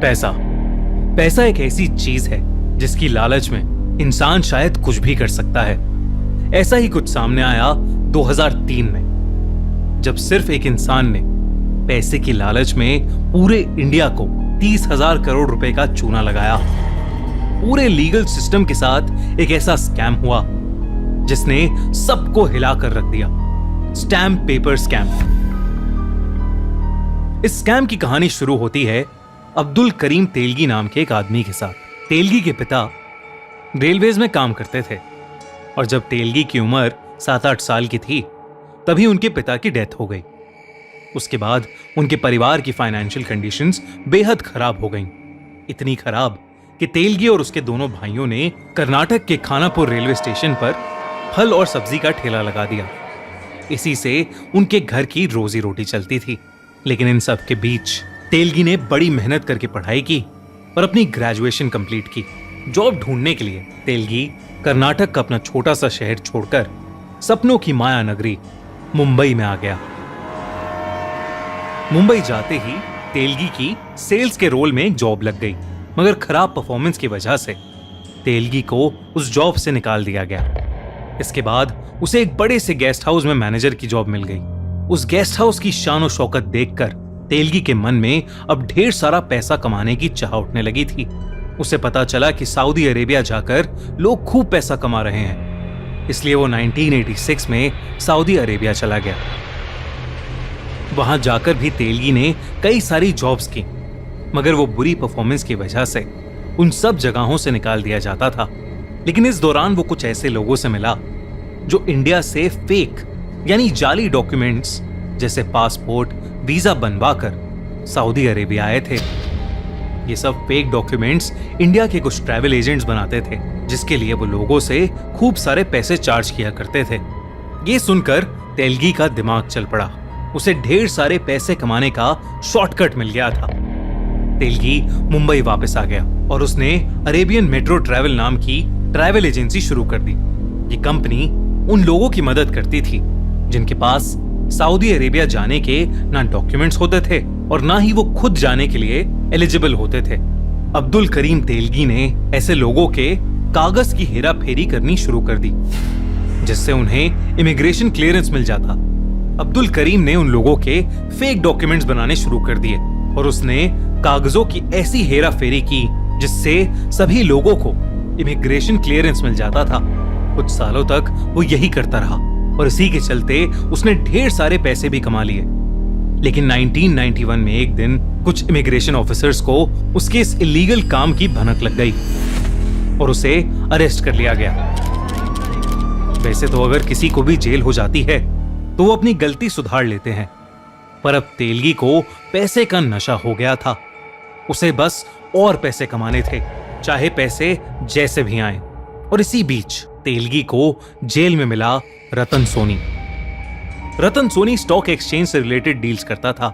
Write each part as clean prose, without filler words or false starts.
पैसा पैसा एक ऐसी चीज है जिसकी लालच में इंसान शायद कुछ भी कर सकता है। ऐसा ही कुछ सामने आया 2003 में, जब सिर्फ एक इंसान ने पैसे की लालच में पूरे इंडिया को 30,000 करोड़ रुपए का चूना लगाया। पूरे लीगल सिस्टम के साथ एक ऐसा स्कैम हुआ जिसने सबको हिला कर रख दिया। Stamp paper scam. इस स्कैम की कहानी शुरू होती है अब्दुल करीम तेलगी नाम के एक आदमी के साथ। तेलगी के पिता रेलवेज में काम करते थे और जब तेलगी की उम्र 7-8 साल की थी तभी उनके पिता की डेथ हो गई। उसके बाद उनके परिवार की फाइनेंशियल कंडीशंस बेहद खराब हो गईं। इतनी खराब कि तेलगी और उसके दोनों भाइयों ने कर्नाटक के खानापुर रेलवे स्टेशन पर फल और सब्जी का ठेला लगा दिया। इसी से उनके घर की रोजी रोटी चलती थी। लेकिन इन सब के बीच तेलगी ने बड़ी मेहनत करके पढ़ाई की और अपनी ग्रेजुएशन कंप्लीट की। जॉब ढूंढने के लिए तेलगी कर्नाटक का अपना छोटा सा शहर छोड़कर सपनों की माया नगरी मुंबई में आ गया। मुंबई जाते ही तेलगी की सेल्स के रोल में एक जॉब लग गई, मगर खराब परफॉर्मेंस की वजह से तेलगी को उस जॉब से निकाल दिया गया। इसके बाद उसे एक बड़े से गेस्ट हाउस में मैनेजर की जॉब मिल गई। उस गेस्ट हाउस की शान और शौकत देखकर तेलगी के मन में अब ढेर सारा पैसा कमाने की चाह उठने लगी थी। उसे पता चला कि सऊदी अरेबिया जाकर लोग खूब पैसा कमा रहे हैं, इसलिए वो 1986 में सऊदी अरेबिया चला गया। वहां जाकर भी तेलगी ने कई सारी जॉब्स की, मगर वो बुरी परफॉर्मेंस की वजह से उन सब जगहों से निकाल दिया जाता था। लेकिन इस दौरान वो कुछ ऐसे लोगों से मिला जो इंडिया से फेक यानी जाली डॉक्यूमेंट्स जैसे पासपोर्ट, वीजा बनवाकर सऊदी अरेबिया आए थे। ये सब फेक डॉक्यूमेंट्स इंडिया के कुछ ट्रैवल एजेंट्स बनाते थे, जिसके लिए वो लोगों से खूब सारे पैसे चार्ज किया करते थे। ये सुनकर तेलगी का दिमाग चल पड़ा। उसे ढेर सारे पैसे कमाने का शॉर्टकट मिल गया था। तेलगी मुंबई वापस आ गया और उसने अरेबियन मेट्रो ट्रैवल नाम की ट्रैवल एजेंसी शुरू कर दी। ये कंपनी उन लोगों की मदद करती थी जिनके पास सऊदी अरेबिया जाने के ना डॉक्यूमेंट्स होते थे और ना ही वो खुद जाने के लिए एलिजिबल होते थे। अब्दुल करीम तेलगी ने ऐसे लोगों के कागज की हेरा फेरी करनी शुरू कर दी, जिससे उन्हें इमिग्रेशन क्लियरेंस मिल जाता। अब्दुल करीम ने उन लोगों के फेक डॉक्यूमेंट्स बनाने शुरू कर दिए और उसने कागजों की ऐसी हेरा फेरी की जिससे सभी लोगों को इमिग्रेशन क्लियरेंस मिल जाता था। कुछ सालों तक वो यही करता रहा और इसी के चलते उसने ढेर सारे पैसे भी कमा लिए। लेकिन 1991 में एक दिन कुछ इमिग्रेशन ऑफिसर्स को उसके इस इलीगल काम की भनक लग गई और उसे अरेस्ट कर लिया गया। वैसे तो अगर किसी को भी जेल हो जाती है तो वो अपनी गलती सुधार लेते हैं, पर अब तेलगी को पैसे का नशा हो गया था। उसे बस और पैसे कमाने थे, चाहे पैसे जैसे भी आए। और इसी बीच तेलगी को जेल में मिला रतन सोनी। रतन सोनी स्टॉक एक्सचेंज से रिलेटेड डील्स करता था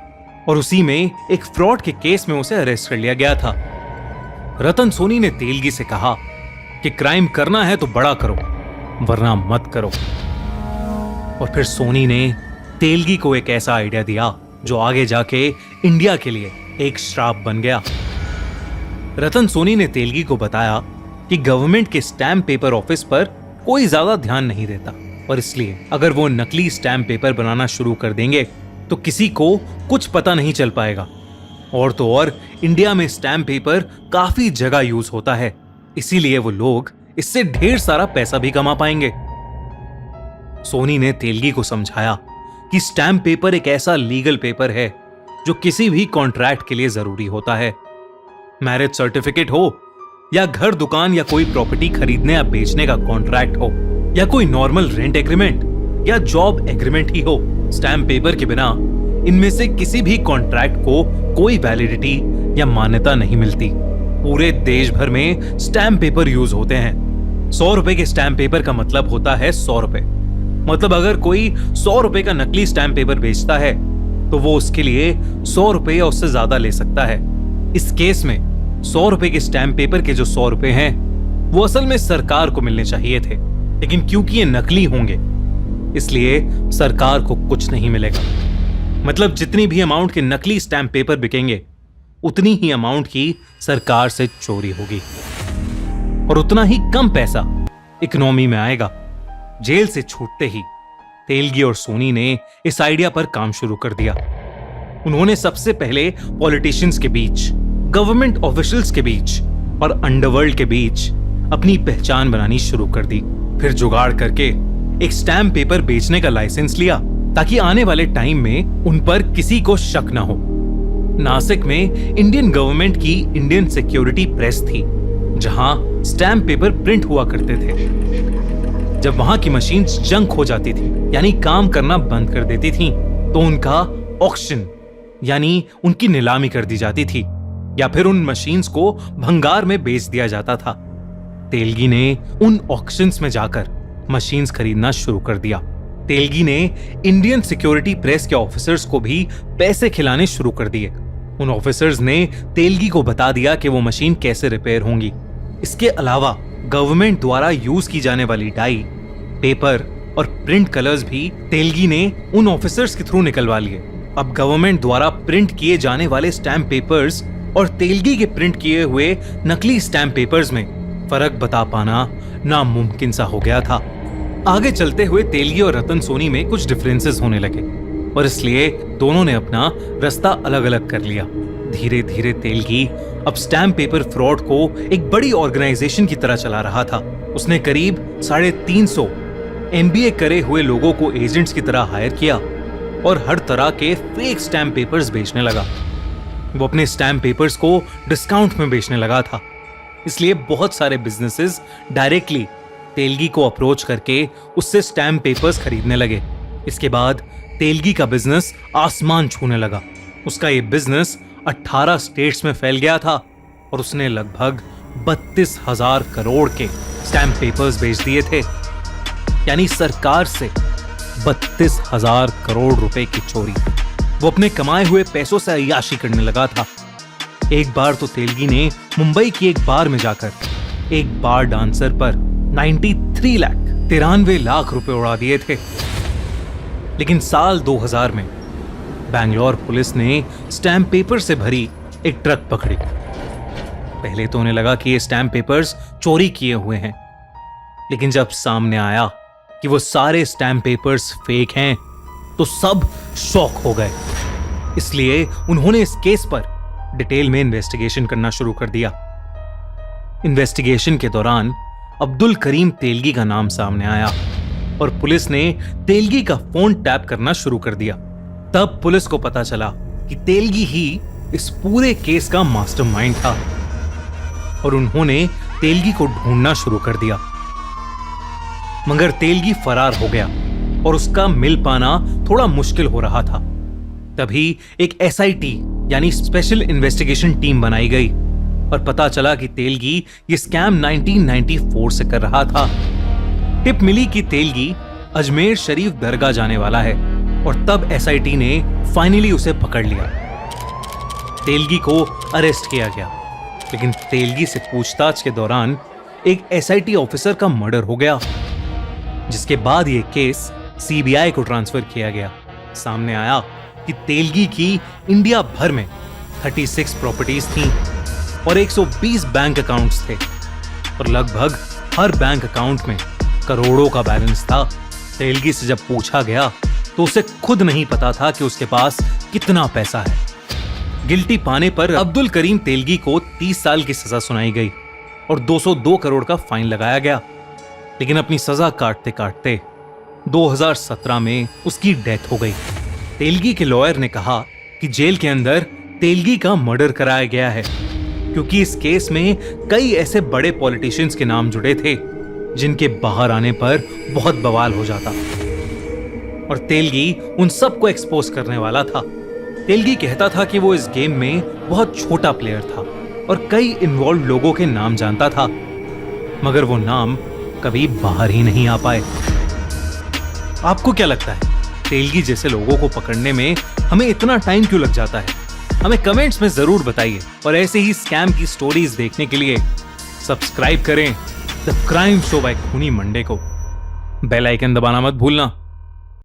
और उसी में एक फ्रॉड के केस में उसे अरेस्ट कर लिया गया था। रतन सोनी ने तेलगी से कहा कि क्राइम करना है तो बड़ा करो, वरना मत करो। और फिर सोनी ने तेलगी को एक ऐसा आइडिया दिया जो आगे जाके इंडिया के लिए एक श्राप बन गया। रतन सोनी ने तेलगी को बताया कि गवर्नमेंट के स्टैम्प पेपर ऑफिस पर कोई ज्यादा ध्यान नहीं देता और इसलिए अगर वो नकली स्टैम्प पेपर बनाना शुरू कर देंगे तो किसी को कुछ पता नहीं चल पाएगा। और तो और इंडिया में स्टैम्प पेपर काफी जगह यूज होता है, इसीलिए वो लोग इससे ढेर सारा पैसा भी कमा पाएंगे। सोनी ने तेलगी को समझाया कि स्टैम्प पेपर एक ऐसा लीगल पेपर है जो किसी भी कॉन्ट्रैक्ट के लिए जरूरी होता है। मैरिज सर्टिफिकेट हो या घर, दुकान या कोई प्रॉपर्टी खरीदने या बेचने का कॉन्ट्रैक्ट हो या कोई नॉर्मल रेंट एग्रीमेंट या जॉब एग्रीमेंट ही हो, स्टैम्प पेपर के बिना इनमें से किसी भी कॉन्ट्रैक्ट को कोई वैलिडिटी या मान्यता नहीं मिलती। पूरे देश भर में स्टैम्प पेपर यूज होते हैं। 100 रुपए के स्टैम्प पेपर का मतलब होता है 100 रुपए। मतलब अगर कोई 100 रुपए का नकली स्टैम्प पेपर बेचता है तो वो उसके लिए 100 रुपए या उससे ज्यादा ले सकता है। इस केस में 100 रुपए के स्टैम्प पेपर के जो 100 रुपए हैं वो असल में सरकार को मिलने चाहिए थे, लेकिन क्योंकि ये नकली होंगे इसलिए सरकार को कुछ नहीं मिलेगा। मतलब जितनी भी अमाउंट के नकली स्टैम्प पेपर बिकेंगे उतनी ही अमाउंट की सरकार से चोरी होगी और उतना ही कम पैसा इकोनॉमी में आएगा। जेल से छूटते ही तेलगी और सोनी ने इस आइडिया पर काम शुरू कर दिया। उन्होंने सबसे पहले पॉलिटिशियंस के बीच, गवर्नमेंट ऑफिशियल्स के बीच और अंडरवर्ल्ड के बीच अपनी पहचान बनानी शुरू कर दी। फिर जुगाड़ करके एक स्टैम्प पेपर बेचने का लाइसेंस लिया ताकि आने वाले टाइम में उन पर किसी को शक ना हो। नासिक में इंडियन गवर्नमेंट की इंडियन सिक्योरिटी प्रेस थी, जहां स्टैम्प पेपर प्रिंट हुआ करते थे। जब वहां की मशीन्स जंक हो जाती थी, यानी काम करना बंद कर देती थी, तो उनका ऑक्शन यानी उनकी नीलामी कर दी जाती थी या फिर उन मशीन्स को भंगार में बेच दिया जाता था। तेलगी ने उन ऑक्शंस में जाकर मशीन्स खरीदना शुरू कर दिया। तेलगी ने इंडियन सिक्योरिटी प्रेस के ऑफिसर्स को भी पैसे खिलाने शुरू कर दिए। उन ऑफिसर्स ने तेलगी को बता दिया कि वो मशीन कैसे रिपेयर होंगी। इसके अलावा गवर्नमेंट द्वारा यूज की जाने वाली डाई, पेपर और प्रिंट कलर्स भी तेलगी ने उन ऑफिसर्स के थ्रू निकलवा लिए। अब गवर्नमेंट द्वारा प्रिंट किए जाने वाले स्टैम्प पेपर्स और तेलगी के प्रिंट किए हुए नकली स्टैम्प पेपर्स में फर्क बता पाना नामुमकिन सा हो गया था। आगे चलते हुए तेलगी और रतन सोनी में कुछ डिफरेंसेस होने लगे और इसलिए दोनों ने अपना रास्ता अलग अलग कर लिया। धीरे धीरे तेलगी अब स्टैम्प पेपर फ्रॉड को एक बड़ी ऑर्गेनाइजेशन की तरह चला रहा था। उसने करीब 350 MBA करे हुए लोगों को एजेंट्स की तरह हायर किया और हर तरह के फेक स्टैम्प पेपर्स बेचने लगा। वो अपने स्टैम्प पेपर्स को डिस्काउंट में बेचने लगा था, इसलिए बहुत सारे बिजनेसेस डायरेक्टली तेलगी को अप्रोच करके उससे स्टैम्प पेपर्स खरीदने लगे। इसके बाद तेलगी का बिजनेस आसमान छूने लगा। उसका ये बिजनेस 18 स्टेट्स में फैल गया था और उसने लगभग 32,000 करोड़ के स्टैम्प पेपर्स बेच दिए थे, यानी सरकार से 32,000 करोड़ रुपए की चोरी। वो अपने कमाए हुए पैसों से अय्याशी करने लगा था। एक बार तो तेलगी ने मुंबई की एक बार में जाकर एक बार डांसर पर 93 लाख रुपए उड़ा दिए थे। लेकिन साल 2000 में बैंगलोर पुलिस ने स्टैम्प पेपर से भरी एक ट्रक पकड़ी। पहले तो उन्हें लगा कि ये स्टैम्प पेपर्स चोरी किए हुए हैं, लेकिन जब सामने आया कि वो सारे स्टैम्प पेपर्स फेक हैं, तो सब शॉक हो गए। इसलिए उन्होंने इस केस पर डिटेल में इन्वेस्टिगेशन करना शुरू कर दिया। इन्वेस्टिगेशन के दौरान अब्दुल करीम तेलगी का नाम सामने आया और पुलिस ने तेलगी का फोन टैप करना शुरू कर दिया। तब पुलिस को पता चला कि तेलगी ही इस पूरे केस का मास्टरमाइंड था और उन्होंने तेलगी को ढूंढना शुरू कर दिया। मगर तेलगी फरार हो गया और उसका मिल पाना थोड़ा मुश्किल हो रहा था। तभी एक SIT यानी स्पेशल इन्वेस्टिगेशन टीम बनाई गई और पता चला कि तेलगी ये स्कैम 1994 से कर रहा था। टिप मिली कि तेलगी अजमेर शरीफ दरगाह जाने वाला है और तब SIT ने फाइनली उसे पकड़ लिया। तेलगी को अरेस्ट किया गया, लेकिन तेलगी से पूछताछ के दौरान एक SIT ऑफिसर का मर्डर हो गया, जिसके बाद यह केस CBI को ट्रांसफर किया गया। सामने आया कि तेलगी की इंडिया भर में 36 प्रॉपर्टीज थीं और 120 बैंक अकाउंट्स थे और लगभग हर बैंक अकाउंट में करोड़ों का बैलेंस था। तेलगी से जब पूछा गया तो उसे खुद नहीं पता था कि उसके पास कितना पैसा है। गिल्टी पाने पर अब्दुल करीम तेलगी को 30 साल की सजा सुनाई गई और 202 करोड़ का फाइन लगाया गया। लेकिन अपनी सजा काटते काटते 2017 में उसकी डेथ हो गई। तेलगी के लॉयर ने कहा कि जेल के अंदर तेलगी का मर्डर कराया गया है क्योंकि इस केस में कई ऐसे बड़े पॉलिटिशियंस के नाम जुड़े थे जिनके बाहर आने पर बहुत बवाल हो जाता और तेलगी उन सबको एक्सपोज करने वाला था। तेलगी कहता था कि वो इस गेम में बहुत छोटा प्लेयर था और कई इन्वॉल्व लोगों के नाम जानता था, मगर वो नाम कभी बाहर ही नहीं आ पाए। आपको क्या लगता है, तेलगी जैसे लोगों को पकड़ने में हमें इतना टाइम क्यों लग जाता है? हमें कमेंट्स में जरूर बताइए और ऐसे ही स्कैम की स्टोरीज देखने के लिए सब्सक्राइब करें द क्राइम शो बाय खूनी मंडे को। बेल आइकन दबाना मत भूलना।